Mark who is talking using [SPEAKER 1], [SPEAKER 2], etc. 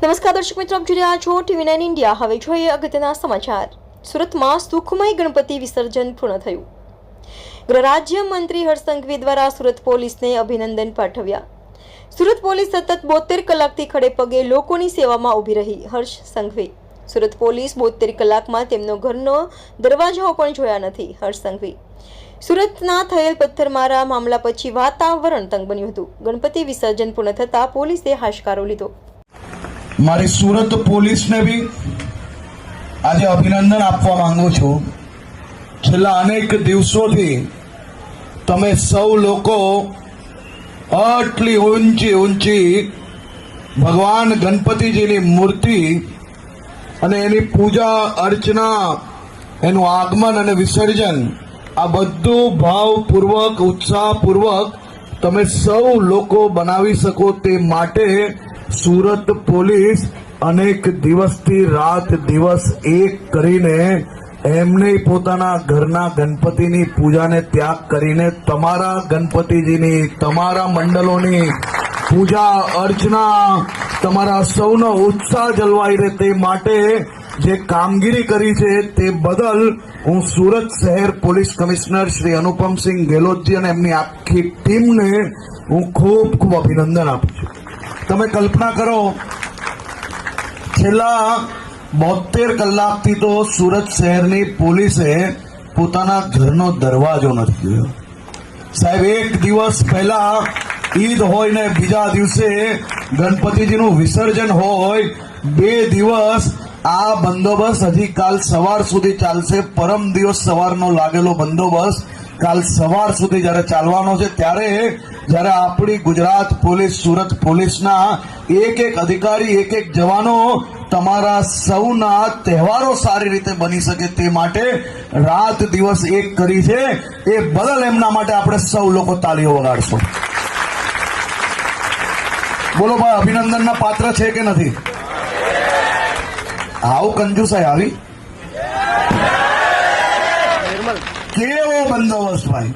[SPEAKER 1] નમસ્કાર દર્શક મિત્રો, આપ જોઈ રહ્યા છો TV9 ઇન્ડિયા। હવે જોઈએ અગત્યના સમાચાર। સુરતમાં સુખમય ગણપતિ વિસર્જન પૂર્ણ થયું। ગૃહ રાજ્ય મંત્રી હર્ષ સંઘવી દ્વારા સુરત પોલીસને અભિનંદન પાઠવ્યા। સુરત પોલીસ સતત 72 કલાકથી ખડે પગે લોકોની સેવામાં ઊભી રહી। હર્ષ સંઘવી સુરત પોલીસ 72 કલાકમાં તેમનો ઘરનો દરવાજાઓ પણ જોયા નથી। હર્ષ સંઘવી સુરતના થયેલ પથ્થરમારા મામલા પછી વાતાવરણ તંગ બન્યું હતું। ગણપતિ વિસર્જન પૂર્ણ થતા પોલીસે હાશકારો લીધો।
[SPEAKER 2] મારી સુરત પોલીસને બી આજે અભિનંદન આપવા માંગુ છું। છેલ્લા અનેક દિવસોથી તમે સૌ લોકો આટલી ઊંચી ભગવાન ગણપતિજીની મૂર્તિ અને એની પૂજા અર્ચના, એનું આગમન અને વિસર્જન, આ બધું ભાવપૂર્વક, ઉત્સાહપૂર્વક તમે સૌ લોકો બનાવી શકો તે માટે સુરત પોલીસ અનેક દિવસથી રાત દિવસ એક કરીને એમને પોતાના ઘરના ગણપતિની પૂજાને ત્યાગ કરીને તમારા ગણપતિજીની, તમારા મંડળોની પૂજા અર્ચના, તમારા સૌનો ઉત્સાહ જળવાઈ રહે તે માટે જે કામગીરી કરી છે તે બદલ હું સુરત શહેર પોલીસ કમિશનર શ્રી અનુપમસિંહ ગેહલોતજી અને એમની આખી ટીમને હું ખૂબ ખૂબ અભિનંદન આપું છું। તમે કલ્પના કરો, છેલ્લા 72 કલાકથી તો સુરત શહેરની પોલીસે પોતાના ઘરનો દરવાજો નથી જોયો। સાહેબ, એક દિવસ પહેલા ઈદ હોય ને બીજા દિવસે ગણપતિજીનું વિસર્જન હોય, 2 દિવસ આ બંદોબસ્ત હજી કાલ સવાર સુધી ચાલશે। પરમ દિવસ સવારનો લાગેલો બંદોબસ્ત કાલ સવાર સુધી જ્યારે ચાલવાનો છે, ત્યારે જ્યારે આપણી ગુજરાત પોલીસ, સુરત પોલીસના એક અધિકારી, એક જવાનો તમારા સૌના તહેવારો સારી રીતે બની શકે તે માટે રાત દિવસ એક કરી છે। એ બદલ એમના માટે આપણે સૌ લોકો તાળીઓ વગાડશું। બોલો ભાઈ, અભિનંદનના પાત્ર છે કે નથી? આવું કંજુસાઈ આવી? કેવો બંદોબસ્ત ભાઈ!